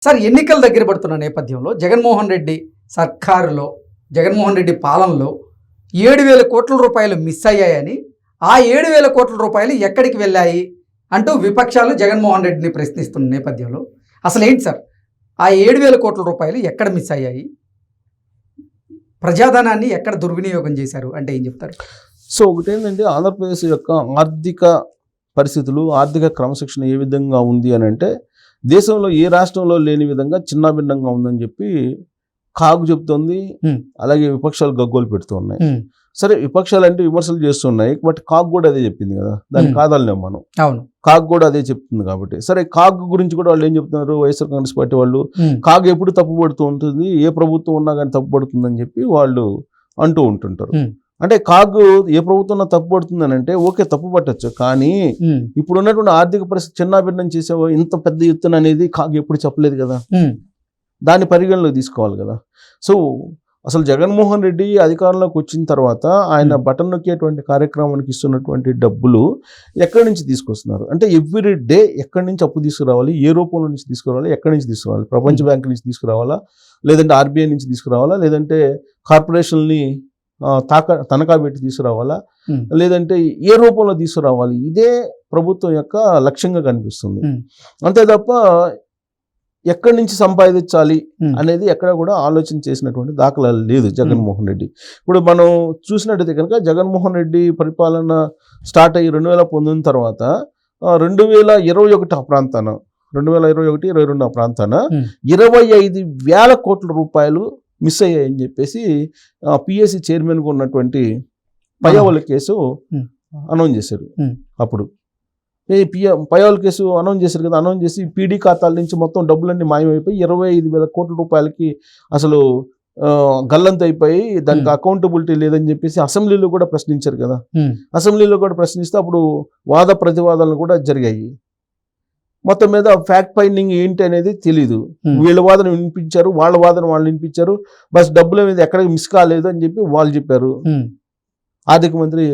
Sir ఎన్నికలు దగ్గర పడుతున్న నేపథ్యంలో జగన్మోహన్ రెడ్డి సర్కారులో జగన్మోహన్ రెడ్డి పాలనలో 7,000 కోట్ల రూపాయలు మిస్ అయ్యాయని ఆ 7,000 కోట్ల రూపాయలు ఎక్కడికి వెళ్ళాయి అంటూ విపక్షాలు జగన్మోహన్ రెడ్డిని ప్రశ్నిస్తున్న నేపథ్యంలో అసలు ఏంటి సార్ ఆ 7,000 కోట్ల రూపాయలు ఎక్కడ మిస్ అయ్యాయి, ప్రజాధనాన్ని ఎక్కడ దుర్వినియోగం చేశారు అంటే ఏం చెప్తారు? సో ఒకటేంటంటే ఆంధ్రప్రదేశ్ యొక్క ఆర్థిక పరిస్థితులు, ఆర్థిక క్రమశిక్షణ ఏ విధంగా ఉంది అని అంటే దేశంలో ఏ రాష్ట్రంలో లేని విధంగా చిన్నాభిన్నంగా ఉందని చెప్పి కాగు చెప్తోంది. అలాగే విపక్షాలు గగ్గోలు పెడుతూ ఉన్నాయి. సరే, విపక్షాలు అంటే విమర్శలు చేస్తున్నాయి, బట్ కాగ్ కూడా అదే చెప్పింది కదా, దాన్ని కాదలేం మనం. అవును, కాగ్ కూడా అదే చెప్తుంది కాబట్టి సరే, కాగ్ గురించి కూడా వాళ్ళు ఏం చెప్తున్నారు, వైఎస్ఆర్ కాంగ్రెస్ పార్టీ వాళ్ళు కాగ్ ఎప్పుడు తప్పుపడుతూ ఉంటుంది, ఏ ప్రభుత్వం ఉన్నా కానీ తప్పుపడుతుందని చెప్పి వాళ్ళు అంటూ ఉంటుంటారు. అంటే కాగు ఏ ప్రభుత్వం తప్పుపడుతుందని అంటే ఓకే, తప్పు పట్టచ్చు, కానీ ఇప్పుడు ఉన్నటువంటి ఆర్థిక పరిస్థితి చిన్నాభిన్నం చేసేవో ఇంత పెద్ద ఎత్తున అనేది కాగు ఎప్పుడు చెప్పలేదు కదా, దాన్ని పరిగణలోకి తీసుకోవాలి కదా. సో అసలు జగన్మోహన్ రెడ్డి అధికారంలోకి వచ్చిన తర్వాత ఆయన బటన్ నొక్కేటువంటి కార్యక్రమానికి ఇస్తున్నటువంటి డబ్బులు ఎక్కడి నుంచి తీసుకొస్తున్నారు అంటే ఎవ్రీ డే ఎక్కడి నుంచి అప్పు తీసుకురావాలి, ఏ రూపంలో నుంచి తీసుకురావాలి, ఎక్కడి నుంచి తీసుకురావాలి, ప్రపంచ బ్యాంక్ నుంచి తీసుకురావాలా, లేదంటే ఆర్బీఐ నుంచి తీసుకురావాలా, లేదంటే కార్పొరేషన్లని తనఖా పెట్టి తీసుకురావాలా, లేదంటే ఏ రూపంలో తీసుకురావాలి, ఇదే ప్రభుత్వం యొక్క లక్ష్యంగా కనిపిస్తుంది. అంతే తప్ప ఎక్కడి నుంచి సంపాదించాలి అనేది ఎక్కడ కూడా ఆలోచన చేసినటువంటి దాఖలాలు లేదు జగన్మోహన్ రెడ్డి. ఇప్పుడు మనం చూసినట్టయితే కనుక జగన్మోహన్ రెడ్డి పరిపాలన స్టార్ట్ అయ్యి 2019 తర్వాత 2021 ఆ ప్రాంతాన 2021-22 ఆ ప్రాంతాన 25,000 కోట్ల రూపాయలు మిస్ అయ్యాయని చెప్పేసి పిఎస్సి చైర్మన్గా ఉన్నటువంటి పయ్యావుల కేసు అనౌన్స్ చేశారు. అప్పుడు పయ్యావుల కేసు అనౌన్స్ చేశారు కదా, అనౌన్స్ చేసి పీడీ ఖాతాల నుంచి మొత్తం డబ్బులన్నీ మాయమైపోయి 25,000 కోట్ల రూపాయలకి అసలు గల్లంత అయిపోయి దానికి అకౌంటబిలిటీ లేదని చెప్పేసి అసెంబ్లీలో కూడా ప్రశ్నించారు కదా. అసెంబ్లీలో కూడా ప్రశ్నిస్తే అప్పుడు వాద ప్రతివాదాలు కూడా జరిగాయి. మొత్తం మీద ఫ్యాక్ట్ ఫైండింగ్ ఏంటి అనేది తెలీదు. వీళ్ళ వాదన వినిపించారు, వాళ్ళ వాదన వాళ్ళు వినిపించారు, బస్ డబ్బుల మీద ఎక్కడికి మిస్ కాలేదు అని చెప్పి వాళ్ళు చెప్పారు. ఆర్థిక మంత్రి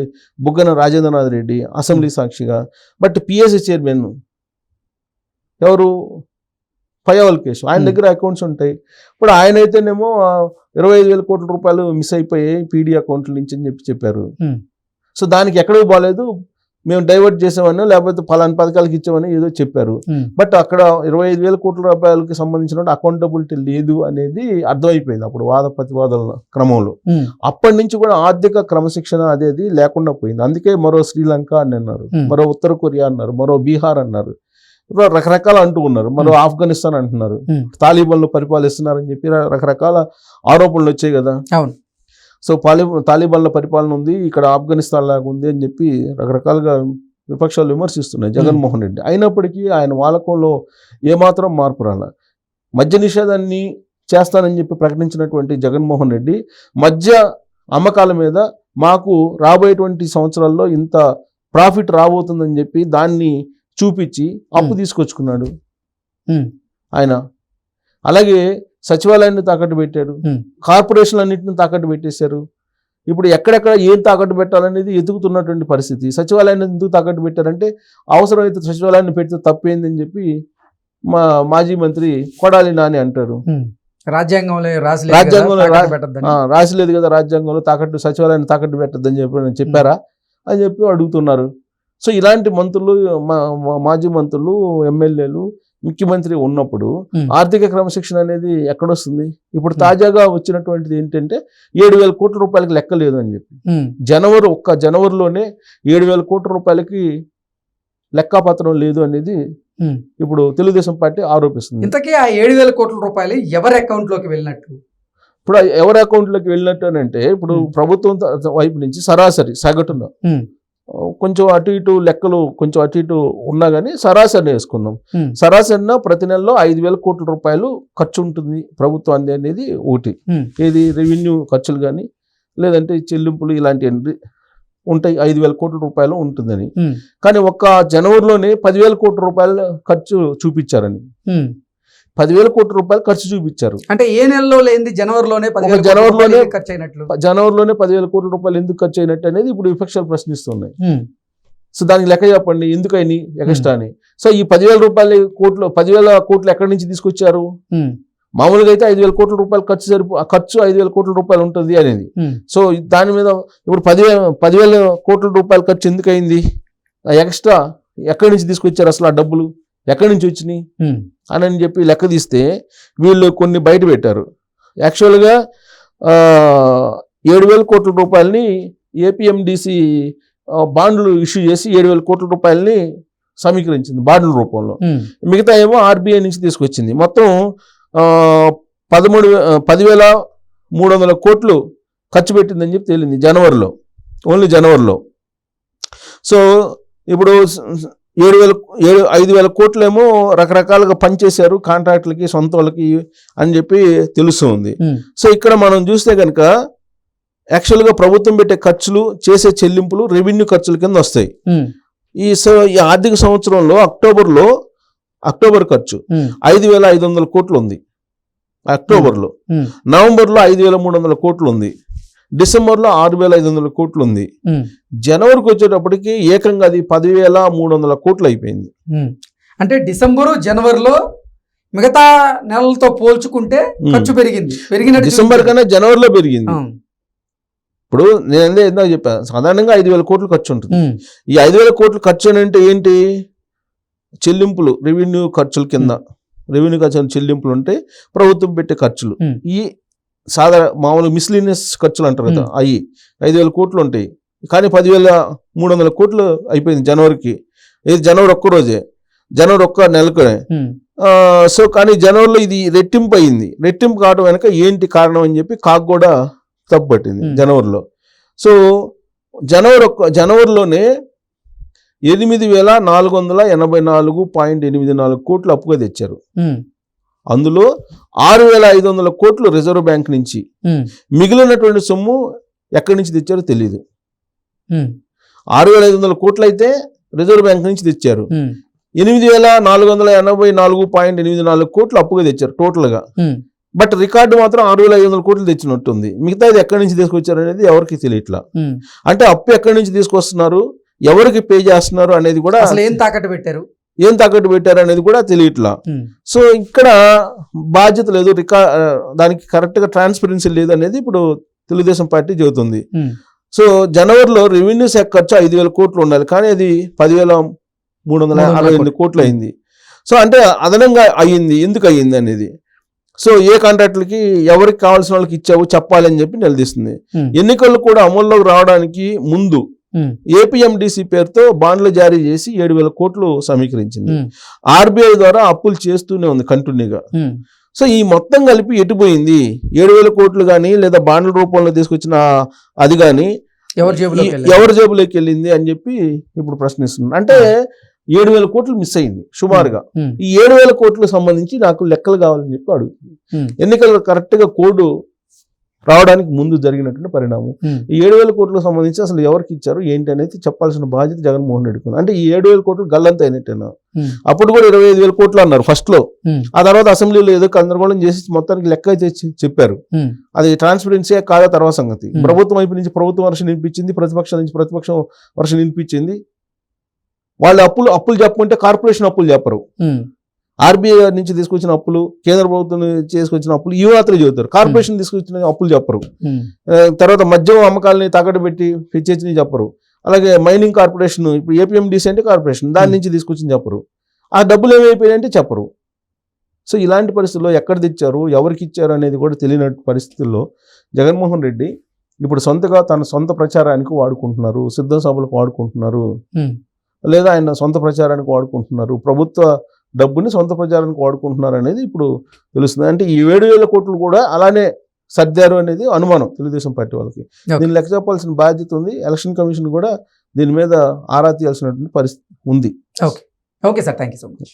బుగ్గన రాజేంద్రనాథ్ రెడ్డి అసెంబ్లీ సాక్షిగా. బట్ పిఎస్సి చైర్మన్ ఎవరు, పయ్యావుల కేసు, ఆయన దగ్గర అకౌంట్స్ ఉంటాయి. ఇప్పుడు ఆయన అయితేనేమో 25,000 కోట్ల రూపాయలు మిస్ అయిపోయాయి పీడీ అకౌంట్ల నుంచి అని చెప్పారు. సో దానికి ఎక్కడికి బాగాలేదు, మేము డైవర్ట్ చేసామని లేకపోతే పలానా పథకాలకు ఇచ్చామని ఏదో చెప్పారు. బట్ అక్కడ 25,000 కోట్ల రూపాయలకి సంబంధించిన అకౌంటబిలిటీ లేదు అనేది అర్థమైపోయింది అప్పుడు వాద ప్రతివాదాల క్రమంలో. అప్పటి నుంచి కూడా ఆర్థిక క్రమశిక్షణ అనేది లేకుండా పోయింది. అందుకే మరో శ్రీలంక అని అన్నారు, మరో ఉత్తర కొరియా అన్నారు, మరో బీహార్ అన్నారు, ఇప్పుడు రకరకాల అంటూ ఉన్నారు, మరో ఆఫ్ఘనిస్తాన్ అంటున్నారు, తాలిబాన్లు పరిపాలిస్తున్నారని చెప్పి రకరకాల ఆరోపణలు వచ్చాయి కదా. అవును. సో తాలిబాన్ల పరిపాలన ఉంది, ఇక్కడ ఆఫ్ఘనిస్తాన్ లాగా ఉంది అని చెప్పి రకరకాలుగా విపక్షాలు విమర్శిస్తున్నాయి జగన్మోహన్ రెడ్డి. అయినప్పటికీ ఆయన వాలకంలో ఏమాత్రం మార్పు రాల. మద్య నిషేధాన్ని చేస్తానని చెప్పి ప్రకటించినటువంటి జగన్మోహన్ రెడ్డి మద్య అమ్మకాల మీద మాకు రాబోయేటువంటి సంవత్సరాల్లో ఇంత ప్రాఫిట్ రాబోతుందని చెప్పి దాన్ని చూపించి అప్పు తీసుకొచ్చుకున్నాడు ఆయన. అలాగే సచివాలయాన్ని తాకట్టు పెట్టాడు, కార్పొరేషన్లు అన్నింటిని తాకట్టు పెట్టేశారు. ఇప్పుడు ఎక్కడెక్కడ ఏం తాకట్టు పెట్టాలనేది ఎదుగుతున్నటువంటి పరిస్థితి. సచివాలయాన్ని ఎందుకు తాకట్టు పెట్టారంటే అవసరమైతే సచివాలయాన్ని పెడితే తప్పేందని చెప్పి మాజీ మంత్రి కొడాలి నాని అంటారు. రాజ్యాంగంలో రాసిలేదు కదా, రాజ్యాంగంలో తాకట్టు సచివాలయాన్ని తాకట్టు పెట్టద్దని చెప్పి చెప్పారా అని చెప్పి అడుగుతున్నారు. సో ఇలాంటి మంత్రులు, మాజీ మంత్రులు, ఎమ్మెల్యేలు, ముఖ్యమంత్రి ఉన్నప్పుడు ఆర్థిక క్రమశిక్షణ అనేది ఎక్కడొస్తుంది? ఇప్పుడు తాజాగా వచ్చినటువంటిది ఏంటంటే 7,000 కోట్ల రూపాయలకి లెక్క లేదు అని చెప్పి జనవరిలోనే 7,000 కోట్ల రూపాయలకి లెక్కాపత్రం లేదు అనేది ఇప్పుడు తెలుగుదేశం పార్టీ ఆరోపిస్తుంది. ఇంతకీ ఆ 7,000 కోట్ల రూపాయలు ఎవరి అకౌంట్లోకి వెళ్ళినట్టు? ఇప్పుడు ఎవరి అకౌంట్లోకి వెళ్ళినట్టు అని అంటే ఇప్పుడు ప్రభుత్వం వైపు నుంచి సరాసరి సగటున కొంచెం అటు ఇటు లెక్కలు కొంచెం అటు ఇటు ఉన్నా కానీ సరాసరి వేసుకుందాం. సరాసరిన ప్రతి నెలలో 5,000 కోట్ల రూపాయలు ఖర్చు ఉంటుంది ప్రభుత్వాన్ని అనేది ఒకటి. ఏది రెవెన్యూ ఖర్చులు కానీ లేదంటే చెల్లింపులు ఇలాంటివి ఉంటాయి, 5,000 కోట్ల రూపాయలు ఉంటుందని. కానీ ఒక్క జనవరిలోనే 10,000 కోట్ల రూపాయలు ఖర్చు చూపించారని. 10,000 కోట్ల రూపాయలు ఖర్చు చూపించారు. అంటే ఏ నెలలో లేని జనవరిలోనే ఖర్చు అయినట్లు, జనవరిలోనే 10,000 కోట్ల రూపాయలు ఎందుకు ఖర్చు అయినట్టు అనేది ఇప్పుడు విపక్షాలు ప్రశ్నిస్తున్నాయి. సో దానికి లెక్క చెప్పండి ఎందుకని ఎక్స్ట్రా అని. సో ఈ 10,000 రూపాయలు 10,000 కోట్లు ఎక్కడి నుంచి తీసుకొచ్చారు? మామూలుగా అయితే 5,000 కోట్ల రూపాయలు ఖర్చు 5,000 కోట్ల రూపాయలు ఉంటుంది అనేది. సో దాని మీద ఇప్పుడు 10,000 కోట్ల రూపాయల ఖర్చు ఎందుకు అయింది? ఎక్స్ట్రా ఎక్కడి నుంచి తీసుకొచ్చారు అసలు? ఆ డబ్బులు ఎక్కడి నుంచి వచ్చినాయి అని చెప్పి లెక్క తీస్తే వీళ్ళు కొన్ని బయట పెట్టారు. యాక్చువల్గా 7,000 కోట్ల రూపాయలని ఏపీఎండిసి బాండ్లు ఇష్యూ చేసి 7,000 కోట్ల రూపాయలని సమీకరించింది బాండ్ల రూపంలో. మిగతా ఏమో ఆర్బీఐ నుంచి తీసుకొచ్చింది. మొత్తం 10,300 కోట్లు ఖర్చు పెట్టిందని చెప్పి తేలింది జనవరిలో, ఓన్లీ జనవరిలో. సో ఇప్పుడు 5,000 కోట్లేమో రకరకాలుగా పనిచేశారు కాంట్రాక్టులకి, సొంత వాళ్ళకి అని చెప్పి తెలుస్తుంది. సో ఇక్కడ మనం చూస్తే కనుక యాక్చువల్గా ప్రభుత్వం పెట్టే ఖర్చులు, చేసే చెల్లింపులు రెవెన్యూ ఖర్చుల కింద వస్తాయి. ఈ ఆర్థిక సంవత్సరంలో అక్టోబర్ ఖర్చు 5,500 కోట్లు ఉంది అక్టోబర్లో. నవంబర్లో 5,300 కోట్లు ఉంది. డిసెంబర్లో 6,500 కోట్లు ఉంది. జనవరికి వచ్చేటప్పటికి ఏకంగా అది 10,300 కోట్లు అయిపోయింది. అంటే డిసెంబరు జనవరిలో మిగతా నెలలతో పోల్చుకుంటే ఖర్చు పెరిగింది. డిసెంబర్ కన్నా జనవరిలో పెరిగింది. ఇప్పుడు నేను ఏందో చెప్పాను, సాధారణంగా 5,000 కోట్లు ఖర్చు ఉంటుంది. ఈ 5,000 కోట్లు ఖర్చు అంటే ఏంటి? చెల్లింపులు, రెవెన్యూ ఖర్చుల కింద. రెవెన్యూ ఖర్చులు చెల్లింపులు ఉంటే ప్రభుత్వం పెట్టే ఖర్చులు, ఈ మామూలు మిస్లీనియస్ ఖర్చులు అంటారు కదా, అవి 5,000 కోట్లు ఉంటాయి. కానీ 10,300 కోట్లు అయిపోయింది జనవరికి. ఇది జనవరి ఒక్కరోజే, జనవరి ఒక్క నెలకునే. సో కానీ జనవరిలో ఇది రెట్టింపు అయింది. రెట్టింపు కావడం వెనక ఏంటి కారణం అని చెప్పి కాకు కూడా తప్పు పట్టింది జనవరిలో. సో జనవరిలోనే 8,484.84 కోట్లు అప్పుగా తెచ్చారు. అందులో 6,500 కోట్లు రిజర్వ్ బ్యాంక్ నుంచి, మిగిలినటువంటి సొమ్ము ఎక్కడి నుంచి తెచ్చారో తెలియదు. 6,500 కోట్లు అయితే రిజర్వ్ బ్యాంక్ నుంచి తెచ్చారు. 8,484.84 కోట్లు అప్పుగా తెచ్చారు టోటల్గా. బట్ రికార్డు మాత్రం 6,500 కోట్లు తెచ్చినట్టుంది. మిగతాది ఎక్కడి నుంచి తీసుకొచ్చారు అనేది ఎవరికి తెలియట్లా. అంటే అప్పు ఎక్కడి నుంచి తీసుకొస్తున్నారు, ఎవరికి పే చేస్తున్నారు అనేది కూడా, ఏం తాకట్టు పెట్టారు అనేది కూడా తెలియట్లా. సో ఇక్కడ బాధ్యత లేదు, దానికి కరెక్ట్ గా ట్రాన్స్పరెన్సీ లేదు అనేది ఇప్పుడు తెలుగుదేశం పార్టీ చెబుతుంది. సో జనవరిలో రెవెన్యూ శాఖ ఖర్చు 5,000 కోట్లు ఉండాలి, కానీ అది 10,368 కోట్లు అయింది. సో అంటే అదనంగా అయ్యింది. ఎందుకు అయ్యింది అనేది, సో ఏ కాంట్రాక్టులకి ఎవరికి కావాల్సిన వాళ్ళకి ఇచ్చావు చెప్పాలని చెప్పి నిలదీస్తుంది. ఎన్నికలు కూడా అమల్లోకి రావడానికి ముందు ఏపీఎండిసి పేరుతో బాండ్లు జారీ చేసి 7,000 కోట్లు సమీకరించింది. ఆర్బీఐ ద్వారా అప్పులు చేస్తూనే ఉంది కంటిన్యూగా. సో ఈ మొత్తం కలిపి ఎటుపోయింది? 7,000 కోట్లు కానీ లేదా బాండ్ల రూపంలో తీసుకొచ్చిన అది కానీ ఎవరి జేబులోకి వెళ్ళింది అని చెప్పి ఇప్పుడు ప్రశ్నిస్తుంది. అంటే 7,000 కోట్లు మిస్ అయింది సుమారుగా. ఈ 7,000 కోట్లకు సంబంధించి నాకు లెక్కలు కావాలని చెప్పి అడుగుతుంది. ఎన్నికలు కరెక్ట్ గా కోడ్ రావడానికి ముందు జరిగినటువంటి పరిణామం. ఈ 7,000 కోట్లకు సంబంధించి అసలు ఎవరికి ఇచ్చారు ఏంటి అనేది చెప్పాల్సిన బాధ్యత జగన్మోహన్ రెడ్డికి ఉంది. అంటే ఈ 7,000 కోట్లు గల్లంత అయినట్టేనా? అప్పుడు కూడా 25,000 కోట్లు అన్నారు ఫస్ట్ లో. ఆ తర్వాత అసెంబ్లీలో ఏదో గందరగోళం చేసి మొత్తానికి లెక్క అయితే చెప్పారు. అది ట్రాన్స్పరెన్సీ కాదా తర్వాత సంగతి. ప్రభుత్వం వైపు నుంచి ప్రభుత్వం వర్షం వినిపించింది, ప్రతిపక్షం నుంచి ప్రతిపక్షం వర్షం వినిపించింది. వాళ్ళు అప్పులు చెప్పమంటే కార్పొరేషన్ అప్పులు చెప్పరు. ఆర్బీఐ నుంచి తీసుకొచ్చిన అప్పులు, కేంద్ర ప్రభుత్వం తీసుకొచ్చిన అప్పులు ఇవి మాత్రమే చెబుతారు. కార్పొరేషన్ తీసుకొచ్చిన అప్పులు చెప్పరు. తర్వాత మద్యం అమ్మకాలని తాకట్టు పెట్టి తెచ్చి చెప్పరు. అలాగే మైనింగ్ కార్పొరేషన్, ఇప్పుడు ఏపీఎండిసి అంటే కార్పొరేషన్, దాని నుంచి తీసుకొచ్చి చెప్పరు. ఆ డబ్బులు ఏమైపోయాయంటే చెప్పరు. సో ఇలాంటి పరిస్థితుల్లో ఎక్కడ తెచ్చారు, ఎవరికి ఇచ్చారు అనేది కూడా తెలియని పరిస్థితుల్లో జగన్మోహన్ రెడ్డి ఇప్పుడు సొంతగా తన సొంత ప్రచారానికి వాడుకుంటున్నారు, సిద్ధం సభలకు వాడుకుంటున్నారు, లేదా ఆయన సొంత ప్రచారానికి వాడుకుంటున్నారు, ప్రభుత్వ డబ్బుని సొంత ప్రచారానికి వాడుకుంటున్నారు అనేది ఇప్పుడు తెలుస్తుంది. అంటే ఈ 7,000 కోట్లు కూడా అలానే సర్దారు అనేది అనుమానం తెలుగుదేశం పార్టీ వాళ్ళకి. దీన్ని లెక్క చెప్పాల్సిన బాధ్యత ఉంది. ఎలక్షన్ కమిషన్ కూడా దీని మీద ఆరా తీయాల్సినటువంటి పరిస్థితి ఉంది. Okay sir, thank you so much.